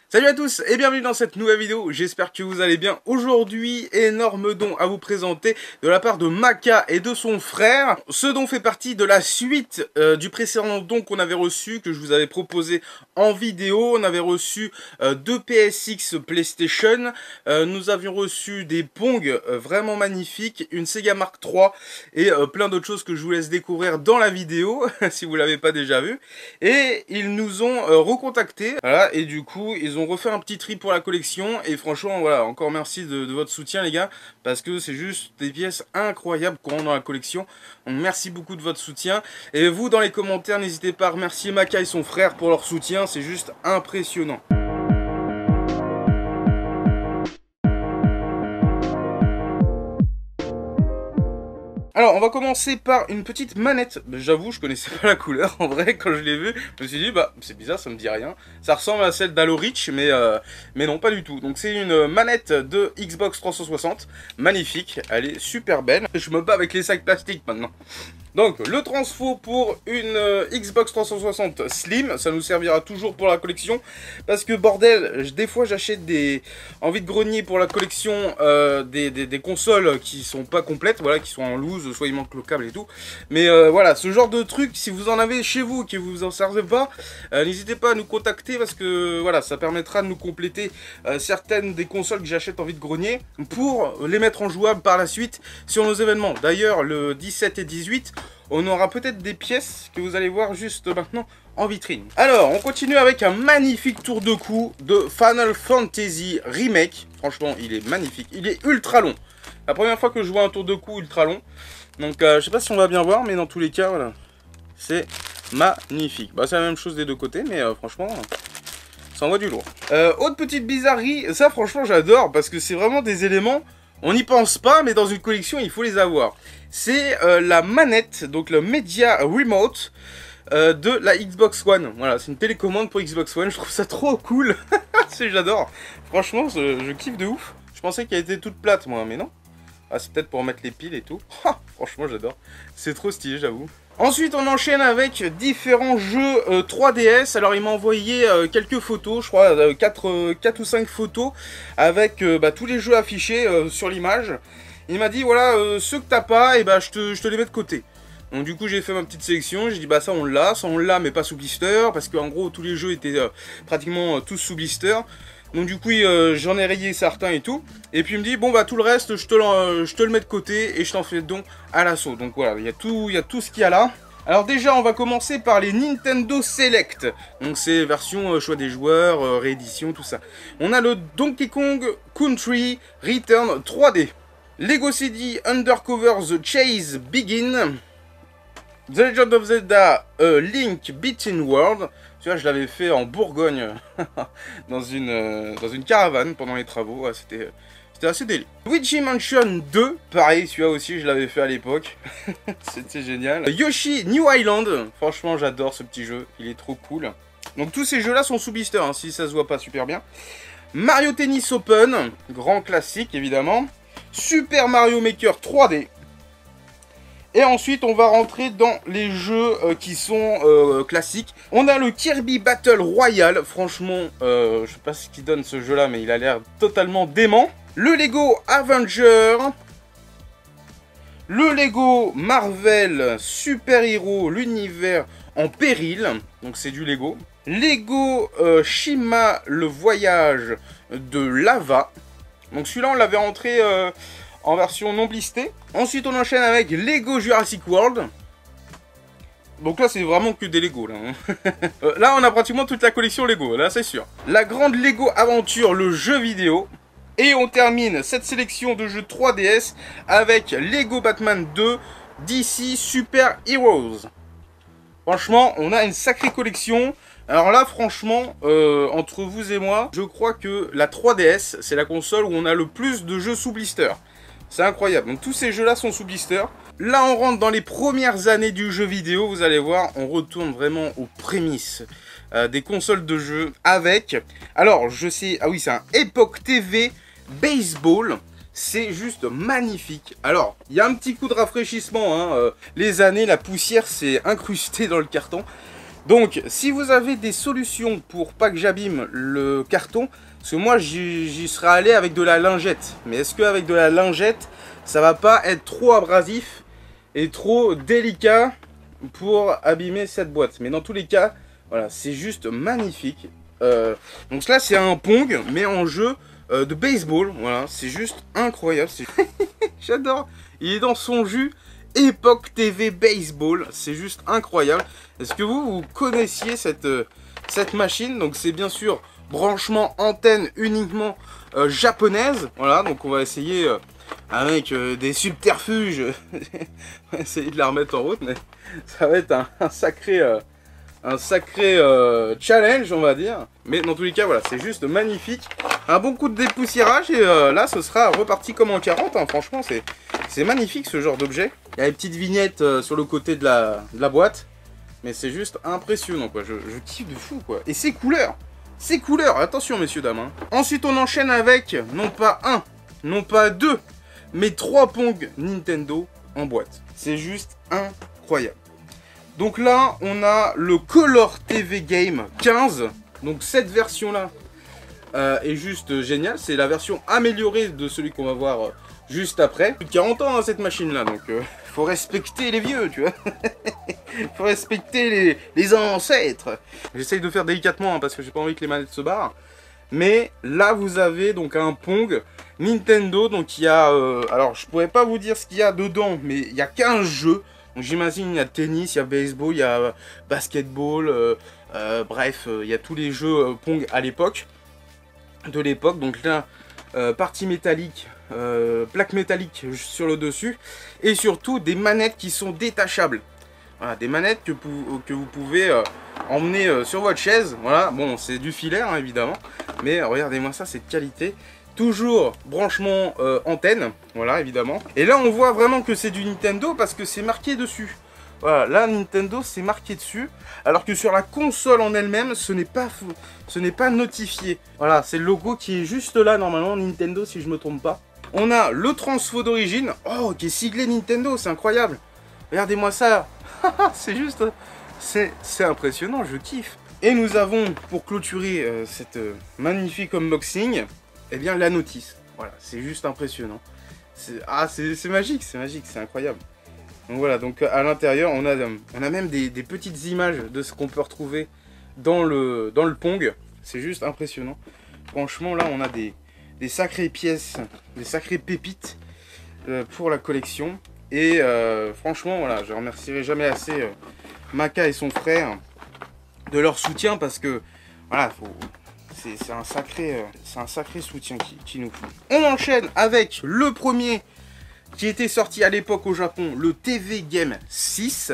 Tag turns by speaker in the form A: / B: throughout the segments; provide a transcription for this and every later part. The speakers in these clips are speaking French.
A: Salut à tous et bienvenue dans cette nouvelle vidéo, j'espère que vous allez bien. Aujourd'hui, énorme don à vous présenter de la part de Maka et de son frère. Ce don fait partie de la suite du précédent don qu'on avait reçu, que je vous avais proposé en vidéo. On avait reçu deux PSX PlayStation, nous avions reçu des Pong vraiment magnifiques, une Sega Mark III et plein d'autres choses que je vous laisse découvrir dans la vidéo, si vous l'avez pas déjà vu. Et ils nous ont recontactés, voilà, et du coup, ils ont refait un petit tri pour la collection et franchement voilà, encore merci de votre soutien les gars, parce que c'est juste des pièces incroyables qu'on a dans la collection. Donc merci beaucoup de votre soutien, et vous dans les commentaires n'hésitez pas à remercier Maka et son frère pour leur soutien, c'est juste impressionnant. Alors, on va commencer par une petite manette. J'avoue, je connaissais pas la couleur. En vrai, quand je l'ai vue, je me suis dit, bah, c'est bizarre, ça me dit rien. Ça ressemble à celle d'Halo Reach, mais non, pas du tout. Donc, c'est une manette de Xbox 360. Magnifique. Elle est super belle. Je me bats avec les sacs plastiques maintenant. Donc, le transfo pour une Xbox 360 Slim, ça nous servira toujours pour la collection. Parce que, bordel, des fois j'achète des envies de grenier pour la collection des consoles qui sont pas complètes, voilà, qui sont en loose, soit il manque le câble et tout. Mais voilà, ce genre de truc, si vous en avez chez vous et que vous en servez pas, n'hésitez pas à nous contacter parce que voilà, ça permettra de nous compléter certaines des consoles que j'achète en vide grenier pour les mettre en jouable par la suite sur nos événements. D'ailleurs, le 17 et 18, on aura peut-être des pièces que vous allez voir juste maintenant en vitrine. Alors, on continue avec un magnifique tour de cou de Final Fantasy Remake. Franchement, il est magnifique. Il est ultra long. La première fois que je vois un tour de cou ultra long. Donc, je sais pas si on va bien voir, mais dans tous les cas, voilà. C'est magnifique. Bah, c'est la même chose des deux côtés, mais franchement, ça envoie du lourd. Autre petite bizarrerie, ça franchement j'adore, parce que c'est vraiment des éléments... On n'y pense pas, mais dans une collection, il faut les avoir. C'est la manette, donc le Media Remote de la Xbox One. Voilà, c'est une télécommande pour Xbox One. Je trouve ça trop cool. J'adore. Franchement, je kiffe de ouf. Je pensais qu'elle était toute plate, moi, mais non. Ah, c'est peut-être pour mettre les piles et tout. Franchement, j'adore. C'est trop stylé, j'avoue. Ensuite, on enchaîne avec différents jeux 3DS. Alors, il m'a envoyé quelques photos, je crois 4 ou 5 photos avec tous les jeux affichés sur l'image. Il m'a dit, voilà, ceux que t'as pas, et bah, je te les mets de côté. Donc, du coup, j'ai fait ma petite sélection. J'ai dit, bah, ça, on l'a, mais pas sous blister. Parce qu'en gros, tous les jeux étaient pratiquement tous sous blister. Donc du coup j'en ai rayé certains et tout. Et puis il me dit bon bah tout le reste je te le mets de côté et je t'en fais don à l'assaut. Donc voilà, il y a tout ce qu'il y a là. Alors déjà on va commencer par les Nintendo Select. Donc c'est version choix des joueurs, réédition, tout ça. On a le Donkey Kong Country Return 3D. Lego City Undercover The Chase Begin. The Legend of Zelda Link Between World. Tu vois, je l'avais fait en Bourgogne dans une caravane pendant les travaux. Ouais, c'était assez délire. Luigi Mansion 2, pareil, celui-là aussi je l'avais fait à l'époque. C'était génial. Yoshi New Island, franchement j'adore ce petit jeu, il est trop cool. Donc tous ces jeux-là sont sous blister, hein, si ça se voit pas super bien. Mario Tennis Open, grand classique évidemment. Super Mario Maker 3D. Et ensuite, on va rentrer dans les jeux qui sont classiques. On a le Kirby Battle Royale. Franchement, je sais pas ce qu'il donne ce jeu-là, mais il a l'air totalement dément. Le Lego Avenger. Le Lego Marvel Super Hero, l'univers en péril. Donc c'est du Lego. Lego Shima, le voyage de Lava. Donc celui-là, on l'avait rentré... en version non blistée. Ensuite, on enchaîne avec Lego Jurassic World. Donc là, c'est vraiment que des Lego. Là, on a pratiquement toute la collection Lego, là, c'est sûr. La grande Lego Aventure, le jeu vidéo. Et on termine cette sélection de jeux 3DS avec Lego Batman 2 DC Super Heroes. Franchement, on a une sacrée collection. Alors là, franchement, entre vous et moi, je crois que la 3DS, c'est la console où on a le plus de jeux sous blister. C'est incroyable. Donc tous ces jeux-là sont sous blister. Là, on rentre dans les premières années du jeu vidéo. Vous allez voir, on retourne vraiment aux prémices des consoles de jeux avec... Alors, je sais... Ah oui, c'est un Epoch TV Baseball. C'est juste magnifique. Alors, il y a un petit coup de rafraîchissement. Hein. Les années, la poussière s'est incrustée dans le carton. Donc, si vous avez des solutions pour pas que j'abîme le carton, parce que moi j'y serais allé avec de la lingette. Mais est-ce qu'avec de la lingette, ça va pas être trop abrasif et trop délicat pour abîmer cette boîte? Mais dans tous les cas, voilà, c'est juste magnifique. Donc là, c'est un Pong, mais en jeu de baseball. Voilà, c'est juste incroyable. J'adore. Il est dans son jus. Époque TV Baseball, c'est juste incroyable. Est-ce que vous connaissiez cette machine? Donc c'est bien sûr branchement antenne uniquement japonaise. Voilà, donc on va essayer avec des subterfuges, on va essayer de la remettre en route, mais ça va être un sacré challenge, on va dire. Mais dans tous les cas, voilà, c'est juste magnifique. Un bon coup de dépoussiérage et là, ce sera reparti comme en 40. Hein. Franchement, c'est magnifique ce genre d'objet. Il y a des petites vignettes sur le côté de la boîte. Mais c'est juste impressionnant, quoi. Je kiffe de fou, quoi. Et ces couleurs, attention, messieurs, dames. Hein. Ensuite, on enchaîne avec, non pas un, non pas deux, mais 3 Pong Nintendo en boîte. C'est juste incroyable. Donc là, on a le Color TV Game 15. Donc cette version-là est juste géniale. C'est la version améliorée de celui qu'on va voir juste après. Plus de 40 ans, hein, cette machine-là. Donc faut respecter les vieux, tu vois. Faut respecter les ancêtres. J'essaye de faire délicatement, hein, parce que j'ai pas envie que les manettes se barrent. Mais là, vous avez donc un Pong Nintendo. Donc il y a... alors, je pourrais pas vous dire ce qu'il y a dedans, mais il y a 15 jeux. Donc j'imagine il y a tennis, il y a baseball, il y a basketball, bref, il y a tous les jeux Pong à l'époque, Donc là, partie métallique, plaque métallique sur le dessus, et surtout des manettes qui sont détachables. Voilà, des manettes que vous pouvez emmener sur votre chaise. Voilà, bon, c'est du filaire, hein, évidemment, mais regardez-moi ça, c'est de qualité. Toujours branchement antenne, voilà, évidemment. Et là, on voit vraiment que c'est du Nintendo parce que c'est marqué dessus. Voilà, là, Nintendo, c'est marqué dessus. Alors que sur la console en elle-même, ce n'est pas notifié. Voilà, c'est le logo qui est juste là, normalement, Nintendo, si je me trompe pas. On a le transfo d'origine. Oh, qui est siglé Nintendo, c'est incroyable. Regardez-moi ça. C'est juste... C'est impressionnant, je kiffe. Et nous avons, pour clôturer cette magnifique unboxing... Eh bien, la notice. Voilà, c'est juste impressionnant. C'est magique, c'est incroyable. Donc voilà, donc à l'intérieur, on a même des petites images de ce qu'on peut retrouver dans le Pong. C'est juste impressionnant. Franchement, là, on a des sacrées pièces, des sacrées pépites pour la collection. Et franchement, voilà, je remercierai jamais assez Maka et son frère de leur soutien parce que, voilà, c'est un sacré soutien qui nous font. On enchaîne avec le premier qui était sorti à l'époque au Japon, le TV Game 6.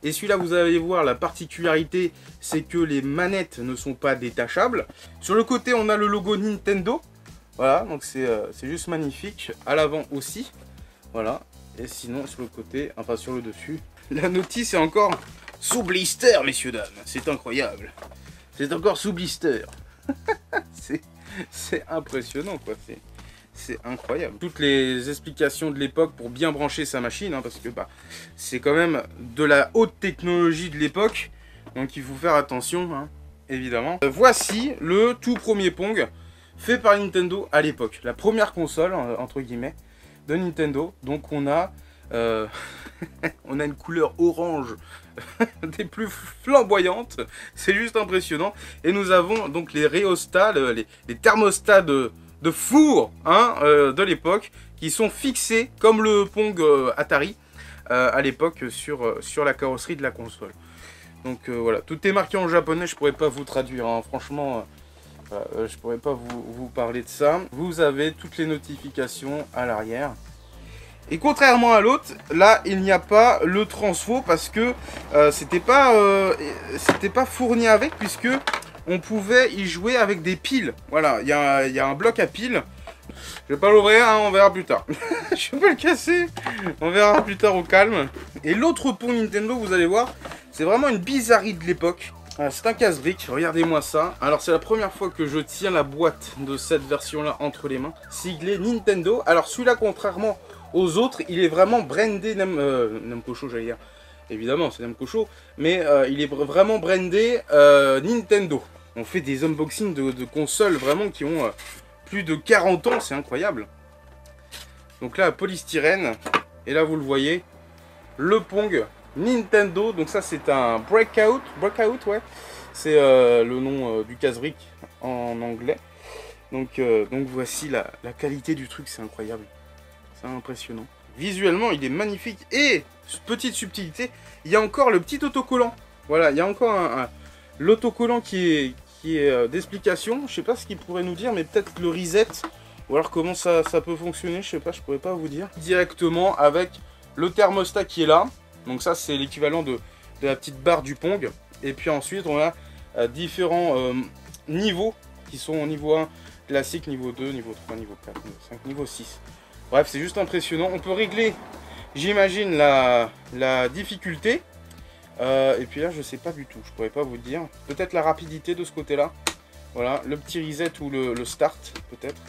A: Et celui-là, vous allez voir, la particularité, c'est que les manettes ne sont pas détachables. Sur le côté, on a le logo Nintendo. Voilà, donc c'est juste magnifique. À l'avant aussi. Voilà. Et sinon, sur le côté, enfin sur le dessus, la notice est encore sous blister, messieurs, dames. C'est incroyable. C'est encore sous blister. C'est impressionnant, quoi. C'est incroyable. Toutes les explications de l'époque pour bien brancher sa machine, hein, parce que bah, c'est quand même de la haute technologie de l'époque. Donc il faut faire attention, hein, évidemment. Voici le tout premier Pong fait par Nintendo à l'époque. La première console, entre guillemets, de Nintendo. Donc on a... on a une couleur orange des plus flamboyantes, c'est juste impressionnant. Et nous avons donc les rhéostats, les thermostats de four, hein, de l'époque, qui sont fixés comme le Pong Atari à l'époque sur la carrosserie de la console. Donc voilà, tout est marqué en japonais, je pourrais pas vous traduire, hein, franchement, je pourrais pas vous parler de ça. Vous avez toutes les notifications à l'arrière. Et contrairement à l'autre, là il n'y a pas le transfo parce que c'était pas fourni avec, puisque on pouvait y jouer avec des piles. Voilà, il y a un bloc à piles. Je vais pas l'ouvrir, hein, on verra plus tard. Je vais pas le casser, on verra plus tard au calme. Et l'autre Pong Nintendo, vous allez voir, c'est vraiment une bizarrerie de l'époque. C'est un casse-brique, regardez-moi ça. Alors c'est la première fois que je tiens la boîte de cette version-là entre les mains. Siglé Nintendo. Alors celui-là, contrairement aux autres, il est vraiment brandé Namco Show, j'allais dire. évidemment c'est Namco Show, mais il est vraiment brandé Nintendo. On fait des unboxings de consoles vraiment qui ont plus de 40 ans, c'est incroyable. Donc là, polystyrène, et là vous le voyez, le Pong Nintendo. Donc ça c'est un Breakout ouais, c'est le nom du casse-brique en anglais. Donc voici la qualité du truc, c'est incroyable, c'est impressionnant. Visuellement il est magnifique, et petite subtilité, il y a encore le petit autocollant. Voilà, il y a encore l'autocollant qui est d'explication. Je sais pas ce qu'il pourrait nous dire, mais peut-être le reset, ou alors comment ça peut fonctionner, je sais pas, je pourrais pas vous dire. Directement avec le thermostat qui est là, donc ça c'est l'équivalent de la petite barre du Pong. Et puis ensuite on a différents niveaux qui sont au niveau 1 classique, niveau 2, niveau 3, niveau 4, niveau 5, niveau 6. Bref, c'est juste impressionnant. On peut régler, j'imagine, la difficulté. Et puis là, je sais pas du tout, je pourrais pas vous dire. Peut-être la rapidité de ce côté-là. Voilà, le petit reset ou le start, peut-être.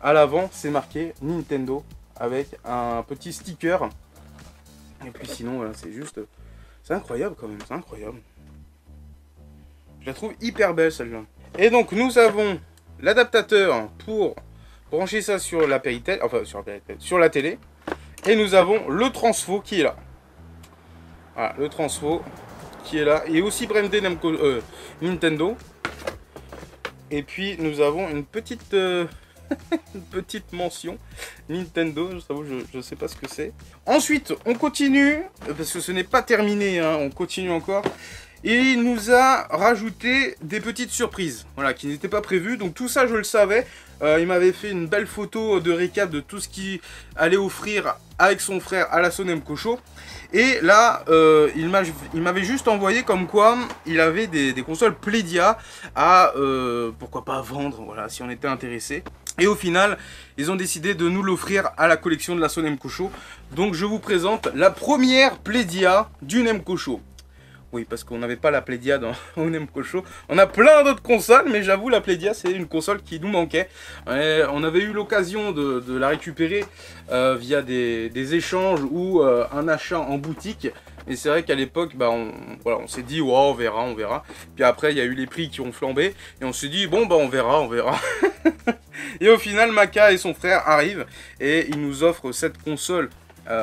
A: À l'avant, c'est marqué Nintendo avec un petit sticker. Et puis sinon, voilà, c'est juste... C'est incroyable quand même, c'est incroyable. Je la trouve hyper belle celle-là. Et donc, nous avons l'adaptateur pour brancher ça sur la Péritel, enfin sur la télé. Et nous avons le transfo qui est là. Voilà, le transfo qui est là. Et aussi brandé Nintendo. Et puis nous avons une petite une petite mention Nintendo. Je sais pas ce que c'est. Ensuite, on continue parce que ce n'est pas terminé, hein, on continue encore. Et il nous a rajouté des petites surprises, voilà, qui n'étaient pas prévues. Donc tout ça, je le savais. Il m'avait fait une belle photo de récap de tout ce qu'il allait offrir avec son frère à la Namco Show. Et là, il m'avait juste envoyé comme quoi il avait des consoles Playdia à, pourquoi pas, vendre, voilà, si on était intéressé. Et au final, ils ont décidé de nous l'offrir à la collection de la Namco Show. Donc je vous présente la première Playdia du Namco Show. Oui, parce qu'on n'avait pas la Playdia dans Namco Show. On a plein d'autres consoles, mais j'avoue, la Playdia, c'est une console qui nous manquait. On avait eu l'occasion de la récupérer via des échanges ou un achat en boutique. Et c'est vrai qu'à l'époque, bah, on s'est dit, wow, on verra. Puis après, il y a eu les prix qui ont flambé. Et on s'est dit, bon, bah, on verra. Et au final, Maka et son frère arrivent. Et ils nous offrent cette console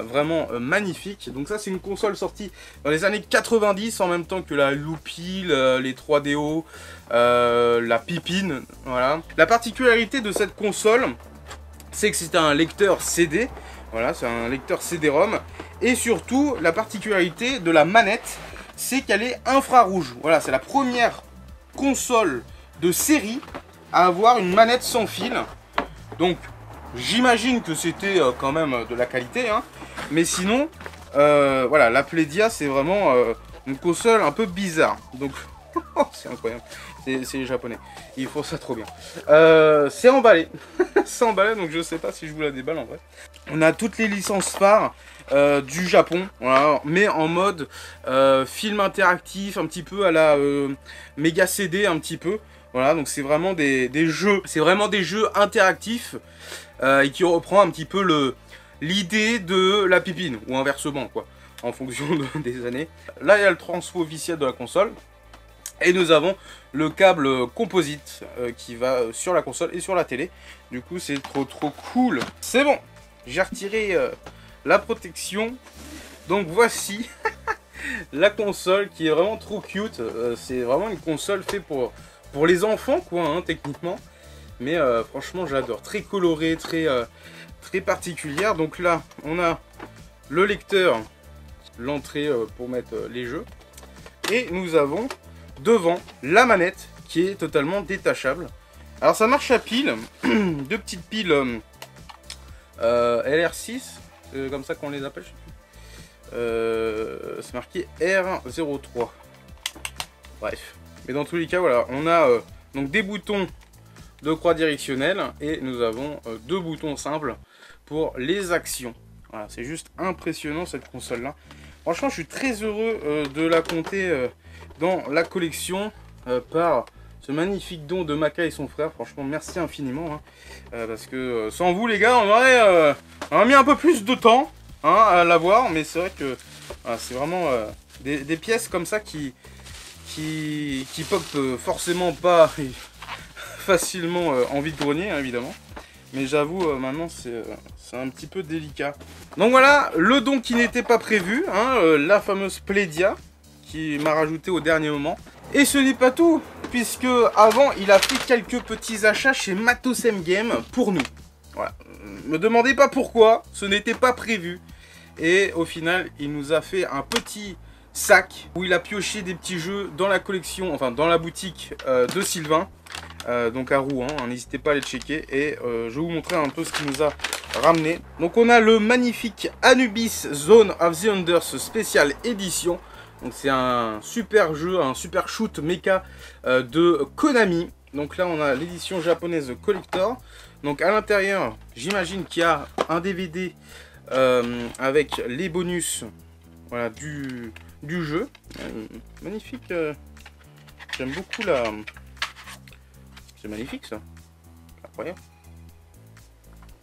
A: vraiment magnifique. Donc ça, c'est une console sortie dans les années 90, en même temps que la Loopy, les 3DO, la Pipine, voilà. La particularité de cette console, c'est que c'est un lecteur CD, voilà, c'est un lecteur CD-ROM, et surtout, la particularité de la manette, c'est qu'elle est infrarouge. Voilà, c'est la première console de série à avoir une manette sans fil. Donc, j'imagine que c'était quand même de la qualité, hein. Mais sinon, voilà, la Playdia, c'est vraiment une console un peu bizarre. Donc, c'est incroyable. C'est les japonais. Ils font ça trop bien. C'est emballé. C'est emballé, donc je sais pas si je vous la déballe en vrai. On a toutes les licences phares du Japon, voilà, mais en mode film interactif, un petit peu à la Mega CD, un petit peu. Voilà, donc c'est vraiment des jeux. C'est vraiment des jeux interactifs et qui reprend un petit peu l'idée de la Pipine, ou inversement, quoi, en fonction des années. Là, il y a le transfo officiel de la console. Et nous avons le câble composite qui va sur la console et sur la télé. Du coup, c'est trop cool. C'est bon, j'ai retiré la protection. Donc voici la console qui est vraiment trop cute. C'est vraiment une console faite pour les enfants, quoi, hein, techniquement. Mais franchement, j'adore. Très colorée, très particulière. Donc là, on a le lecteur, l'entrée pour mettre les jeux. Et nous avons devant la manette qui est totalement détachable. Alors ça marche à pile, deux petites piles LR6, comme ça qu'on les appelle, c'est marqué R03. Bref, mais dans tous les cas, voilà, on a donc des boutons de croix directionnelle et nous avons deux boutons simples pour les actions. Voilà, c'est juste impressionnant cette console là. Franchement, je suis très heureux de la compter dans la collection par ce magnifique don de Maka et son frère. Franchement, merci infiniment, hein, parce que sans vous les gars, on aurait mis un peu plus de temps. hein, à l'avoir, mais c'est vrai que c'est vraiment des pièces comme ça qui popent forcément pas facilement en vide-grenier, hein, évidemment. Mais j'avoue, maintenant, c'est un petit peu délicat. Donc voilà, le don qui n'était pas prévu, hein, la fameuse Playdia, qui m'a rajouté au dernier moment. Et ce n'est pas tout, puisque avant, il a fait quelques petits achats chez Matos M Game pour nous. Voilà. Me demandez pas pourquoi, ce n'était pas prévu. Et au final, il nous a fait un petit sac où il a pioché des petits jeux dans la collection, enfin dans la boutique de Sylvain. Donc à Rouen, hein, n'hésitez pas à les checker. Et je vais vous montrer un peu ce qu'il nous a ramené. Donc on a le magnifique Anubis Zone of the Enders spécial édition. Donc c'est un super jeu, un super shoot mecha de Konami. Donc là on a l'édition japonaise collector. Donc à l'intérieur, j'imagine qu'il y a un DVD avec les bonus, voilà, du jeu. Magnifique. J'aime beaucoup la... C'est magnifique ça. Incroyable.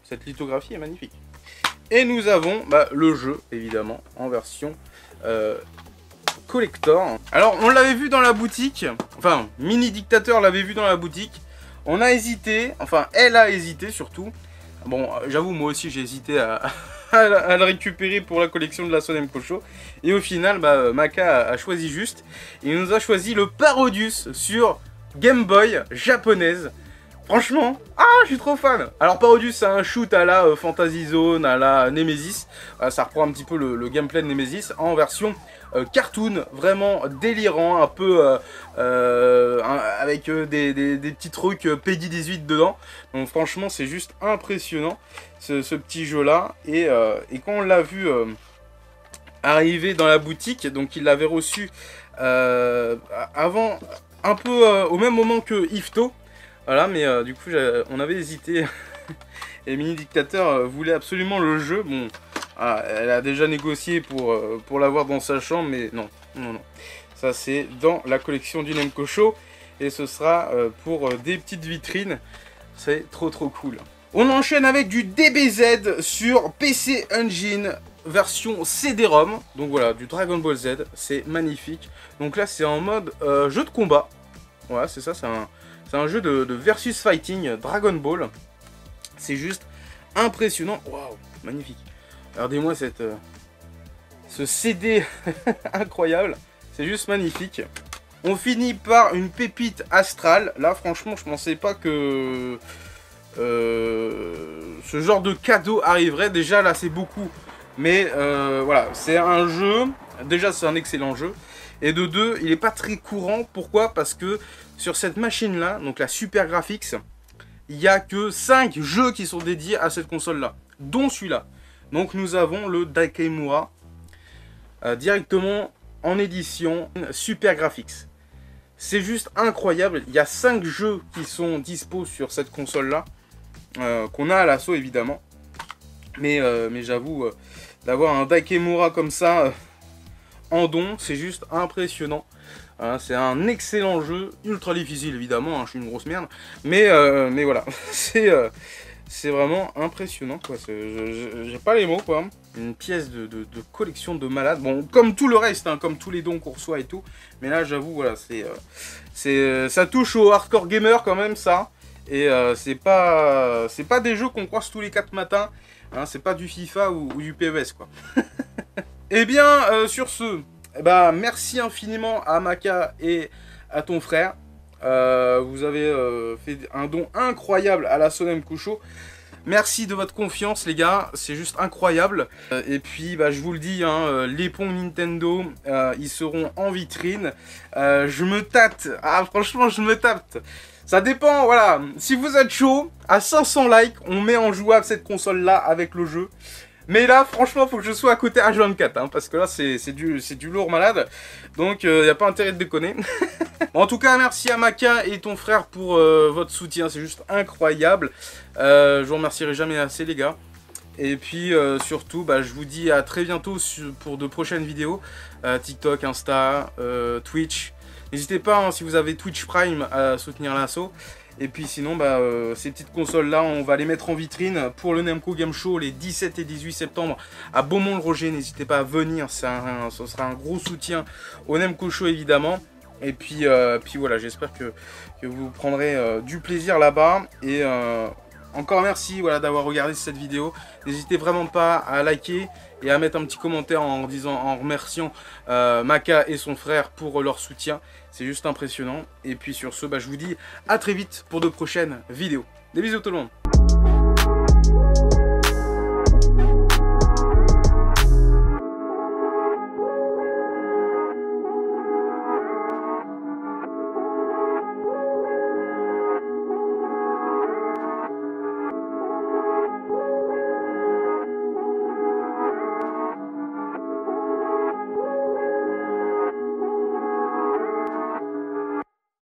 A: Cette lithographie est magnifique. Et nous avons le jeu, évidemment, en version collector. Alors, on l'avait vu dans la boutique. Enfin, Mini Dictateur l'avait vu dans la boutique. On a hésité. Enfin, elle a hésité surtout. Bon, j'avoue, moi aussi, j'ai hésité à le récupérer pour la collection de la Sonem Kocho. Et au final, Maka a choisi juste. Il nous a choisi le Parodius sur Game Boy japonaise. Franchement, je suis trop fan. Alors Parodius, c'est un shoot à la Fantasy Zone, à la Nemesis. Ça reprend un petit peu le gameplay de Nemesis en version cartoon, vraiment délirant, un peu avec des petits trucs PEGI 18 dedans. Donc franchement, c'est juste impressionnant ce petit jeu là. Et quand on l'a vu arriver dans la boutique, donc il l'avait reçu avant, un peu au même moment que Ifto. Voilà, mais du coup, on avait hésité. Et Mini Dictateur voulait absolument le jeu. Bon, elle a déjà négocié pour l'avoir dans sa chambre, mais non. Ça, c'est dans la collection du Nemco Show. Et ce sera pour des petites vitrines. C'est trop cool. On enchaîne avec du DBZ sur PC Engine version CD-ROM. Donc voilà, du Dragon Ball Z. C'est magnifique. Donc là, c'est en mode jeu de combat. Voilà, c'est ça, c'est un jeu de versus fighting Dragon Ball. C'est juste impressionnant. Waouh, magnifique. Regardez-moi ce CD incroyable. C'est juste magnifique. On finit par une pépite astrale. Là, franchement, je pensais pas que ce genre de cadeau arriverait. Déjà, là, c'est beaucoup. Mais voilà, c'est un jeu. Déjà, c'est un excellent jeu. Et de deux, il n'est pas très courant. Pourquoi? Parce que sur cette machine-là, donc la Super Graphics, il n'y a que 5 jeux qui sont dédiés à cette console-là, dont celui-là. Donc nous avons le Daikemura directement en édition Super Graphics. C'est juste incroyable. Il y a 5 jeux qui sont dispo sur cette console-là, qu'on a à l'assaut évidemment. Mais j'avoue, d'avoir un Daikemura comme ça... en don, c'est juste impressionnant. C'est un excellent jeu, ultra difficile évidemment, hein, je suis une grosse merde. Mais voilà, c'est vraiment impressionnant quoi. J'ai pas les mots quoi. Une pièce de collection de malade. Bon, comme tout le reste, hein, comme tous les dons qu'on reçoit et tout. Mais là, j'avoue, voilà, ça touche au hardcore gamer quand même ça. Et c'est pas des jeux qu'on croise tous les 4 matins. Hein, c'est pas du FIFA ou du PES quoi. Eh bien, sur ce, merci infiniment à Maka et à ton frère. Vous avez fait un don incroyable à la Sonem Kocho. Merci de votre confiance, les gars. C'est juste incroyable. Et puis, je vous le dis, hein, les ponts Nintendo, ils seront en vitrine. Je me tâte. Ah, franchement, je me tâte. Ça dépend, voilà. Si vous êtes chaud, à 500 likes, on met en jouable cette console-là avec le jeu. Mais là, franchement, faut que je sois à côté H24, hein, parce que là, c'est du lourd malade. Donc, il n'y a pas intérêt de déconner. En tout cas, merci à Maka et ton frère pour votre soutien. C'est juste incroyable. Je vous remercierai jamais assez, les gars. Et puis, surtout, je vous dis à très bientôt pour de prochaines vidéos. TikTok, Insta, Twitch. N'hésitez pas, hein, si vous avez Twitch Prime, à soutenir l'assaut. Et puis sinon, ces petites consoles-là, on va les mettre en vitrine pour le Namco Game Show les 17 et 18 septembre à Beaumont-le-Roger. N'hésitez pas à venir, ce sera un gros soutien au Namco Show évidemment. Et puis voilà, j'espère que vous prendrez du plaisir là-bas. Et encore merci voilà, d'avoir regardé cette vidéo. N'hésitez vraiment pas à liker et à mettre un petit commentaire en remerciant Maka et son frère pour leur soutien. C'est juste impressionnant. Et puis sur ce, je vous dis à très vite pour de prochaines vidéos. Des bisous tout le monde.